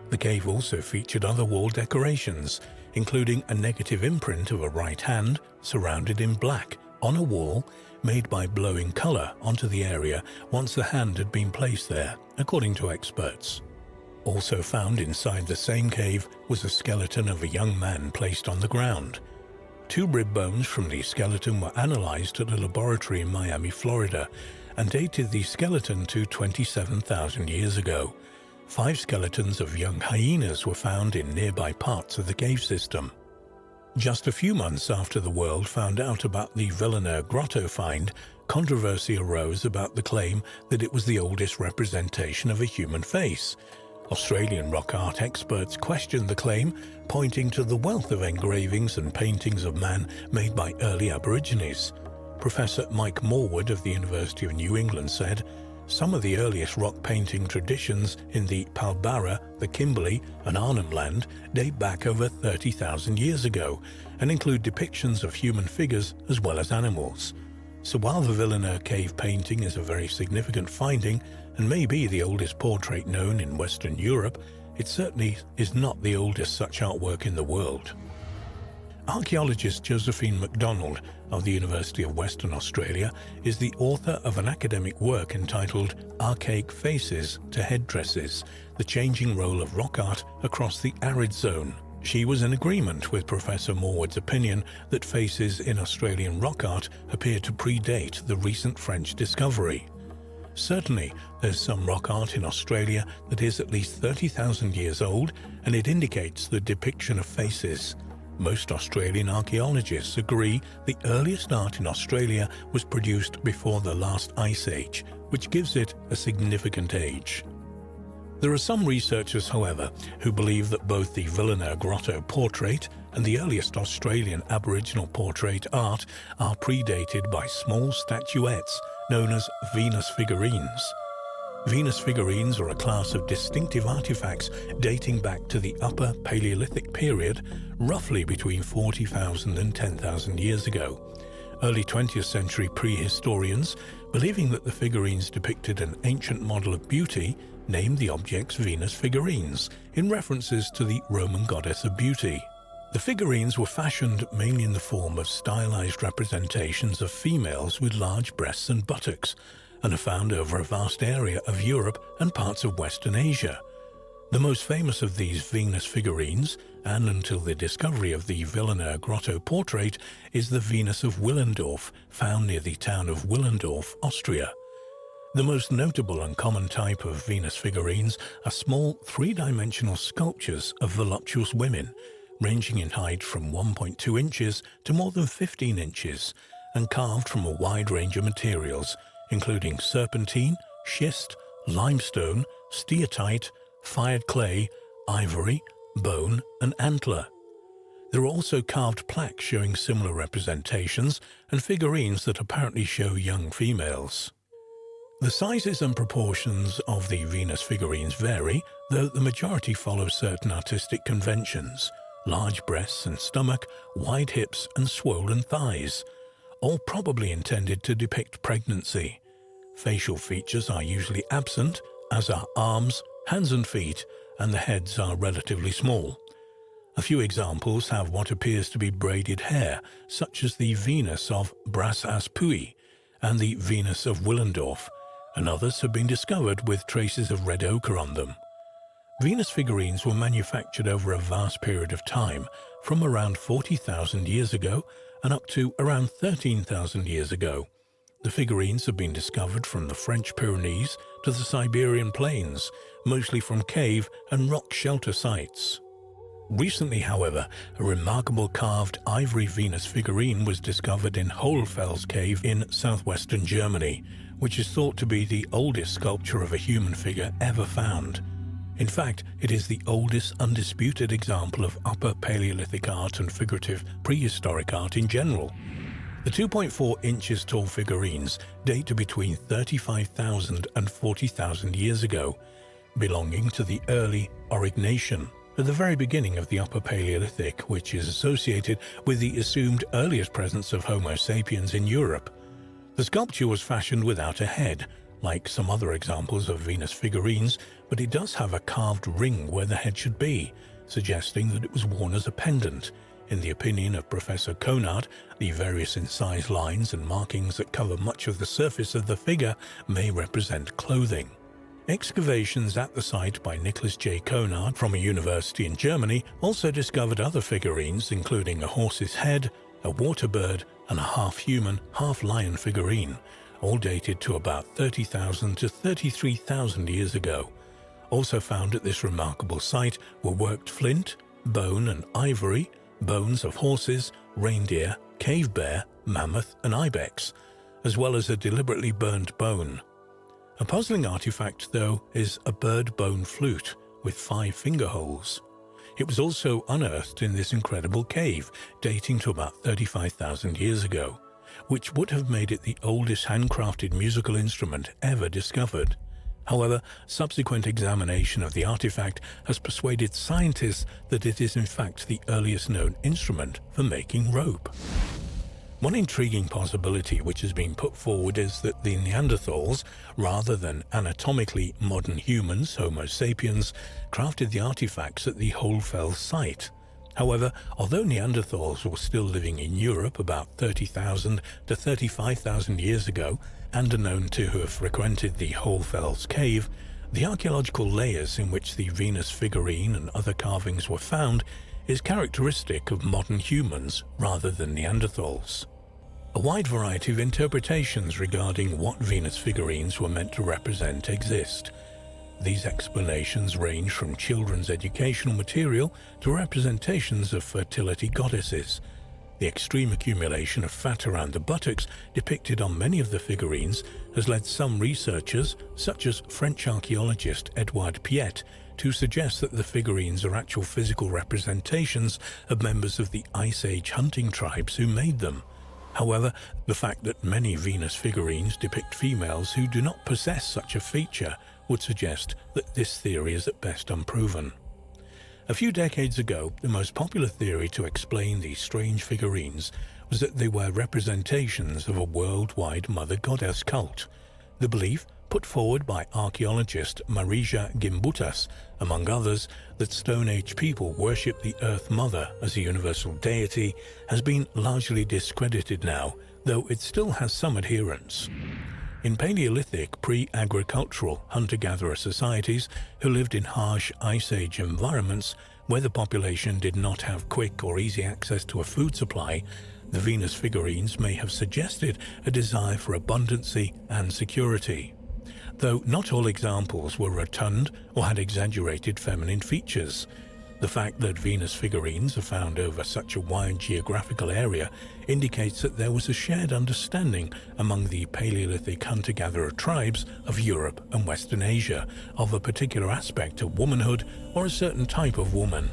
The cave also featured other wall decorations, including a negative imprint of a right hand surrounded in black on a wall made by blowing color onto the area once the hand had been placed there, according to experts. Also found inside the same cave was a skeleton of a young man placed on the ground. 2 rib bones from the skeleton were analyzed at a laboratory in Miami, Florida, and dated the skeleton to 27,000 years ago. 5 skeletons of young hyenas were found in nearby parts of the cave system. Just a few months after the world found out about the Villeneuve Grotto find, controversy arose about the claim that it was the oldest representation of a human face. Australian rock art experts questioned the claim, pointing to the wealth of engravings and paintings of man made by early Aborigines. Professor Mike Morwood of the University of New England said, "Some of the earliest rock painting traditions in the Pilbara, the Kimberley and Arnhem Land date back over 30,000 years ago and include depictions of human figures as well as animals." So while the Villeneuve cave painting is a very significant finding and may be the oldest portrait known in Western Europe, it certainly is not the oldest such artwork in the world. Archaeologist Josephine MacDonald of the University of Western Australia is the author of an academic work entitled Archaic Faces to Headdresses: The Changing Role of Rock Art Across the Arid Zone. She was in agreement with Professor Morwood's opinion that faces in Australian rock art appear to predate the recent French discovery. Certainly, there's some rock art in Australia that is at least 30,000 years old, and it indicates the depiction of faces. Most Australian archaeologists agree the earliest art in Australia was produced before the last ice age, which gives it a significant age. There are some researchers, however, who believe that both the Villeneuve Grotto portrait and the earliest Australian Aboriginal portrait art are predated by small statuettes known as Venus figurines. Venus figurines are a class of distinctive artifacts dating back to the Upper Paleolithic period, roughly between 40,000 and 10,000 years ago. Early 20th century prehistorians, believing that the figurines depicted an ancient model of beauty, named the objects Venus figurines, in references to the Roman goddess of beauty. The figurines were fashioned mainly in the form of stylized representations of females with large breasts and buttocks, and are found over a vast area of Europe and parts of Western Asia. The most famous of these Venus figurines, and until the discovery of the Villeneuve Grotto portrait, is the Venus of Willendorf, found near the town of Willendorf, Austria. The most notable and common type of Venus figurines are small three-dimensional sculptures of voluptuous women, ranging in height from 1.2 inches to more than 15 inches, and carved from a wide range of materials, including serpentine, schist, limestone, steatite, fired clay, ivory, bone, and antler. There are also carved plaques showing similar representations and figurines that apparently show young females. The sizes and proportions of the Venus figurines vary, though the majority follow certain artistic conventions: large breasts and stomach, wide hips and swollen thighs, all probably intended to depict pregnancy. Facial features are usually absent, as are arms, hands and feet, and the heads are relatively small. A few examples have what appears to be braided hair, such as the Venus of Bras as Puy and the Venus of Willendorf, and others have been discovered with traces of red ochre on them. Venus figurines were manufactured over a vast period of time, from around 40,000 years ago and up to around 13,000 years ago. The figurines have been discovered from the French Pyrenees to the Siberian plains, mostly from cave and rock shelter sites. Recently, however, a remarkable carved ivory Venus figurine was discovered in Hohlfels cave in southwestern Germany, which is thought to be the oldest sculpture of a human figure ever found. In fact, it is the oldest undisputed example of Upper Paleolithic art and figurative prehistoric art in general. The 2.4 inches tall figurines date to between 35,000 and 40,000 years ago, belonging to the early Aurignacian, at the very beginning of the Upper Paleolithic, which is associated with the assumed earliest presence of Homo sapiens in Europe. The sculpture was fashioned without a head, like some other examples of Venus figurines, but it does have a carved ring where the head should be, suggesting that it was worn as a pendant. In the opinion of Professor Conard, the various incised lines and markings that cover much of the surface of the figure may represent clothing. Excavations at the site by Nicholas J. Conard from a university in Germany also discovered other figurines, including a horse's head, a water bird, and a half-human, half-lion figurine, all dated to about 30,000 to 33,000 years ago. Also found at this remarkable site were worked flint, bone and ivory, bones of horses, reindeer, cave bear, mammoth and ibex, as well as a deliberately burned bone. A puzzling artifact, though, is a bird bone flute with 5 finger holes. It was also unearthed in this incredible cave, dating to about 35,000 years ago, which would have made it the oldest handcrafted musical instrument ever discovered. However, subsequent examination of the artifact has persuaded scientists that it is in fact the earliest known instrument for making rope. One intriguing possibility which has been put forward is that the Neanderthals, rather than anatomically modern humans, Homo sapiens, crafted the artifacts at the Hohlfels site. However, although Neanderthals were still living in Europe about 30,000 to 35,000 years ago and are known to have frequented the Hohlfels cave, the archaeological layers in which the Venus figurine and other carvings were found is characteristic of modern humans rather than Neanderthals. A wide variety of interpretations regarding what Venus figurines were meant to represent exist. These explanations range from children's educational material to representations of fertility goddesses. The extreme accumulation of fat around the buttocks depicted on many of the figurines has led some researchers, such as French archaeologist Edouard Piet, to suggest that the figurines are actual physical representations of members of the Ice Age hunting tribes who made them. However, the fact that many Venus figurines depict females who do not possess such a feature would suggest that this theory is at best unproven. A few decades ago, the most popular theory to explain these strange figurines was that they were representations of a worldwide mother goddess cult. The belief, put forward by archaeologist Marija Gimbutas, among others, that Stone Age people worshipped the Earth Mother as a universal deity, has been largely discredited now, though it still has some adherents. In Paleolithic, pre-agricultural hunter-gatherer societies who lived in harsh Ice Age environments where the population did not have quick or easy access to a food supply, the Venus figurines may have suggested a desire for abundancy and security. Though not all examples were rotund or had exaggerated feminine features. The fact that Venus figurines are found over such a wide geographical area indicates that there was a shared understanding among the Paleolithic hunter-gatherer tribes of Europe and Western Asia of a particular aspect of womanhood or a certain type of woman.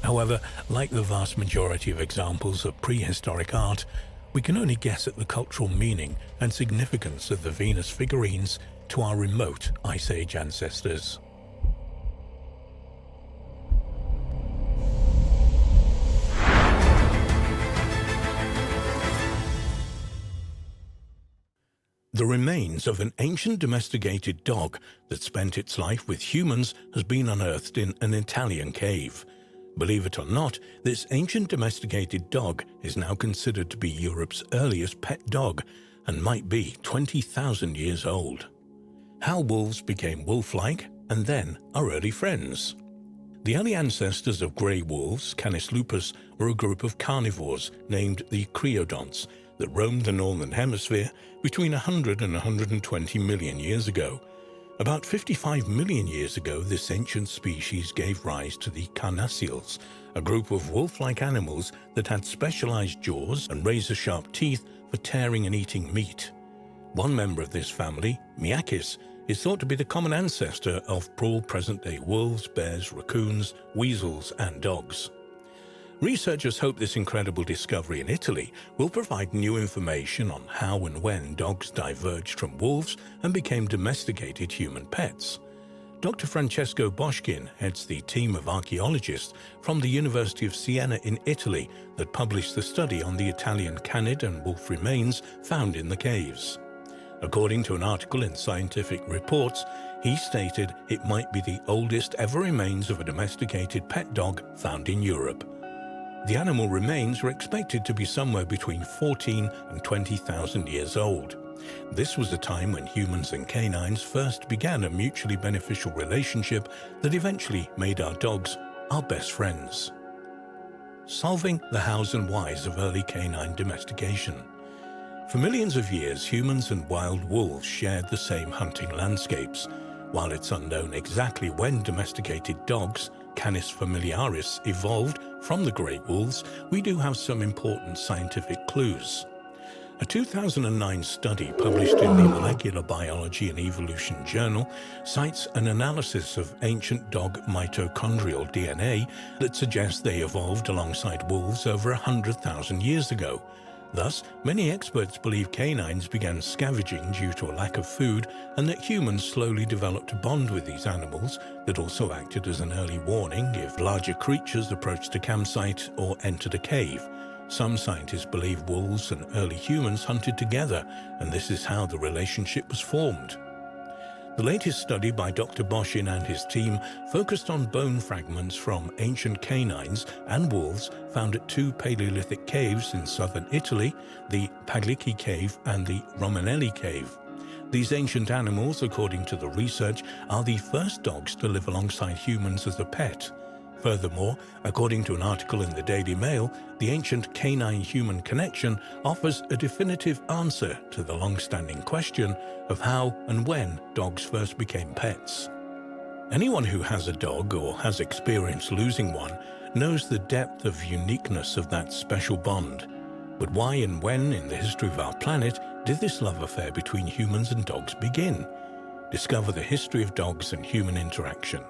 However, like the vast majority of examples of prehistoric art, we can only guess at the cultural meaning and significance of the Venus figurines to our remote Ice Age ancestors. The remains of an ancient domesticated dog that spent its life with humans has been unearthed in an Italian cave. Believe it or not, this ancient domesticated dog is now considered to be Europe's earliest pet dog and might be 20,000 years old. How wolves became wolf-like and then our early friends. The early ancestors of grey wolves, Canis lupus, were a group of carnivores named the creodonts that roamed the northern hemisphere between 100 and 120 million years ago. About 55 million years ago, this ancient species gave rise to the carnassials, a group of wolf-like animals that had specialized jaws and razor-sharp teeth for tearing and eating meat. One member of this family, Miakis, is thought to be the common ancestor of all present-day wolves, bears, raccoons, weasels, and dogs. Researchers hope this incredible discovery in Italy will provide new information on how and when dogs diverged from wolves and became domesticated human pets. Dr. Francesco Boschkin heads the team of archaeologists from the University of Siena in Italy that published the study on the Italian canid and wolf remains found in the caves. According to an article in Scientific Reports, he stated it might be the oldest ever remains of a domesticated pet dog found in Europe. The animal remains are expected to be somewhere between 14 and 20,000 years old. This was a time when humans and canines first began a mutually beneficial relationship that eventually made our dogs our best friends. Solving the hows and whys of early canine domestication. For millions of years, humans and wild wolves shared the same hunting landscapes. While it's unknown exactly when domesticated dogs, Canis familiaris, evolved from the great wolves, we do have some important scientific clues. A 2009 study published in the Molecular Biology and Evolution journal cites an analysis of ancient dog mitochondrial DNA that suggests they evolved alongside wolves over 100,000 years ago. Thus, many experts believe canines began scavenging due to a lack of food and that humans slowly developed a bond with these animals that also acted as an early warning if larger creatures approached a campsite or entered a cave. Some scientists believe wolves and early humans hunted together, and this is how the relationship was formed. The latest study by Dr. Boschin and his team focused on bone fragments from ancient canines and wolves found at two Paleolithic caves in southern Italy, the Paglici Cave and the Romanelli Cave. These ancient animals, according to the research, are the first dogs to live alongside humans as a pet. Furthermore, according to an article in the Daily Mail, the ancient canine-human connection offers a definitive answer to the long-standing question of how and when dogs first became pets. Anyone who has a dog or has experienced losing one knows the depth of uniqueness of that special bond. But why and when in the history of our planet did this love affair between humans and dogs begin? Discover the history of dogs and human interaction.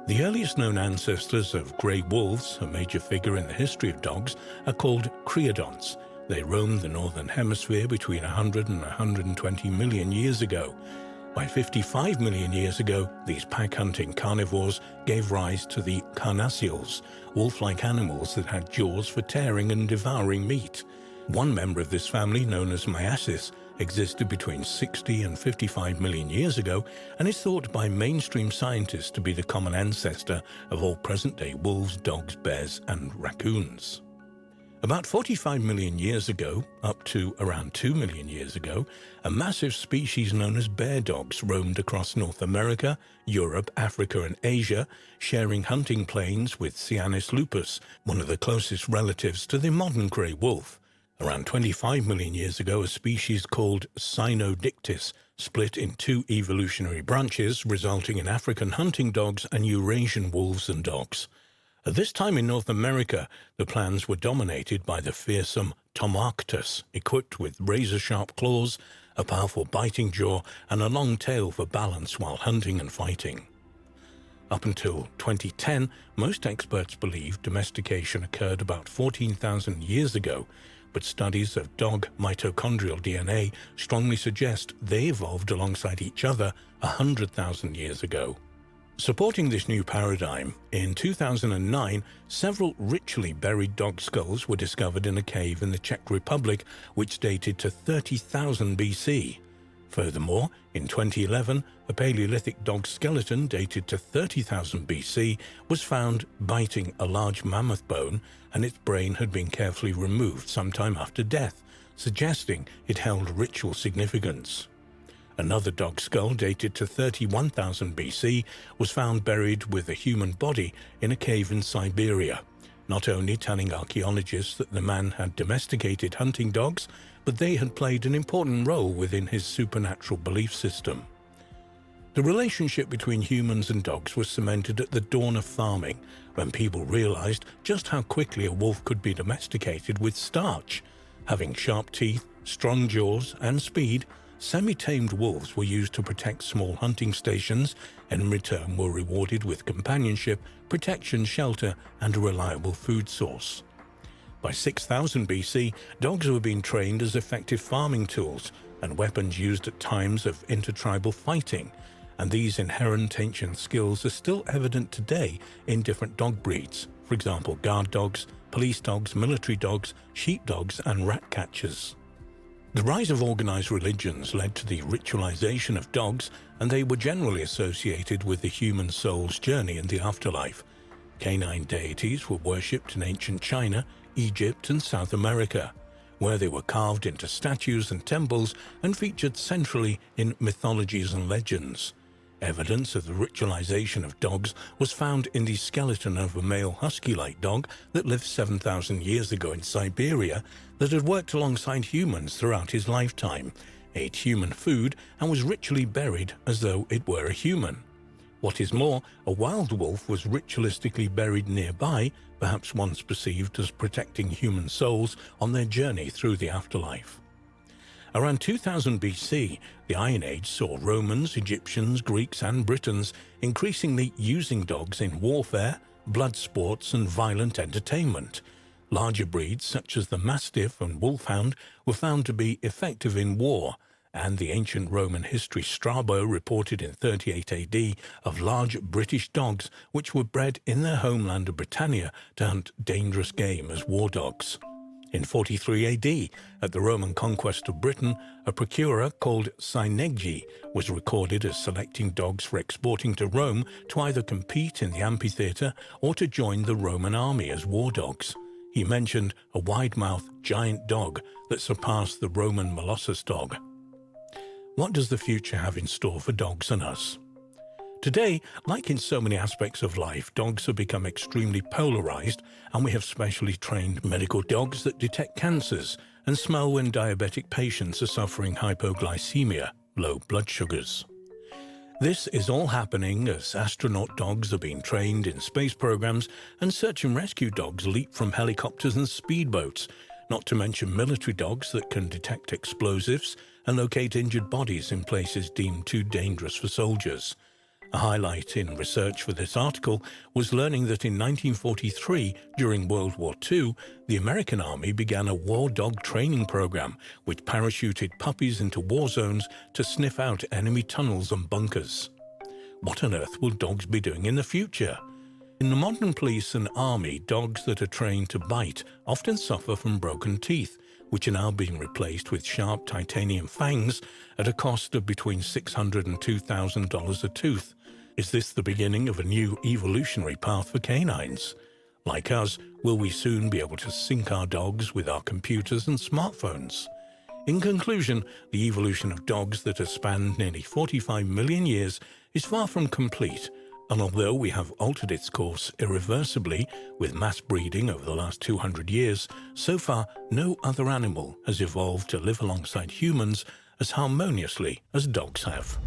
The earliest known ancestors of grey wolves, a major figure in the history of dogs, are called creodonts. They roamed the northern hemisphere between 100 and 120 million years ago. By 55 million years ago, these pack-hunting carnivores gave rise to the carnassials, wolf-like animals that had jaws for tearing and devouring meat. One member of this family, known as Miakis, existed between 60 and 55 million years ago and is thought by mainstream scientists to be the common ancestor of all present-day wolves, dogs, bears, and raccoons. About 45 million years ago, up to around 2 million years ago, a massive species known as bear dogs roamed across North America, Europe, Africa and Asia, sharing hunting plains with Canis lupus, one of the closest relatives to the modern grey wolf. Around 25 million years ago, a species called Cynodictys split in two evolutionary branches, resulting in African hunting dogs and Eurasian wolves and dogs. At this time in North America, the plains were dominated by the fearsome Tomarctus, equipped with razor-sharp claws, a powerful biting jaw, and a long tail for balance while hunting and fighting. Up until 2010, most experts believed domestication occurred about 14,000 years ago, but studies of dog mitochondrial DNA strongly suggest they evolved alongside each other 100,000 years ago. Supporting this new paradigm, in 2009, several ritually buried dog skulls were discovered in a cave in the Czech Republic, which dated to 30,000 BC. Furthermore, in 2011, a Paleolithic dog skeleton dated to 30,000 BC was found biting a large mammoth bone, and its brain had been carefully removed sometime after death, suggesting it held ritual significance. Another dog skull dated to 31,000 BC was found buried with a human body in a cave in Siberia, not only telling archaeologists that the man had domesticated hunting dogs, but they had played an important role within his supernatural belief system. The relationship between humans and dogs was cemented at the dawn of farming, when people realized just how quickly a wolf could be domesticated with starch. Having sharp teeth, strong jaws, and speed, semi-tamed wolves were used to protect small hunting stations, and in return were rewarded with companionship, protection, shelter, and a reliable food source. By 6000 BC, dogs were being trained as effective farming tools and weapons used at times of intertribal fighting, and these inherent ancient skills are still evident today in different dog breeds, for example guard dogs, police dogs, military dogs, sheepdogs, and rat catchers. The rise of organized religions led to the ritualization of dogs, and they were generally associated with the human soul's journey in the afterlife. Canine deities were worshipped in ancient China, Egypt, and South America, where they were carved into statues and temples and featured centrally in mythologies and legends. Evidence of the ritualization of dogs was found in the skeleton of a male husky-like dog that lived 7,000 years ago in Siberia, that had worked alongside humans throughout his lifetime, ate human food, and was ritually buried as though it were a human. What is more, a wild wolf was ritualistically buried nearby, perhaps once perceived as protecting human souls on their journey through the afterlife. Around 2000 BC, the Iron Age saw Romans, Egyptians, Greeks, and Britons increasingly using dogs in warfare, blood sports, and violent entertainment. Larger breeds, such as the Mastiff and Wolfhound, were found to be effective in war, and the ancient Roman history Strabo reported in 38 AD of large British dogs which were bred in their homeland of Britannia to hunt dangerous game as war dogs. In 43 AD, at the Roman conquest of Britain, a procurer called Syneggi was recorded as selecting dogs for exporting to Rome to either compete in the amphitheatre or to join the Roman army as war dogs. He mentioned a wide-mouthed giant dog that surpassed the Roman Molossus dog. What does the future have in store for dogs and us? Today, like in so many aspects of life, dogs have become extremely polarized, and we have specially trained medical dogs that detect cancers and smell when diabetic patients are suffering hypoglycemia, low blood sugars. This is all happening as astronaut dogs are being trained in space programs, and search and rescue dogs leap from helicopters and speedboats, not to mention military dogs that can detect explosives and locate injured bodies in places deemed too dangerous for soldiers. A highlight in research for this article was learning that in 1943, during World War II, the American Army began a war dog training program which parachuted puppies into war zones to sniff out enemy tunnels and bunkers. What on earth will dogs be doing in the future? In the modern police and army, dogs that are trained to bite often suffer from broken teeth, which are now being replaced with sharp titanium fangs at a cost of between $600 and $2,000 a tooth. Is this the beginning of a new evolutionary path for canines? Like us, will we soon be able to sync our dogs with our computers and smartphones? In conclusion, the evolution of dogs that has spanned nearly 45 million years is far from complete, and although we have altered its course irreversibly with mass breeding over the last 200 years, so far no other animal has evolved to live alongside humans as harmoniously as dogs have.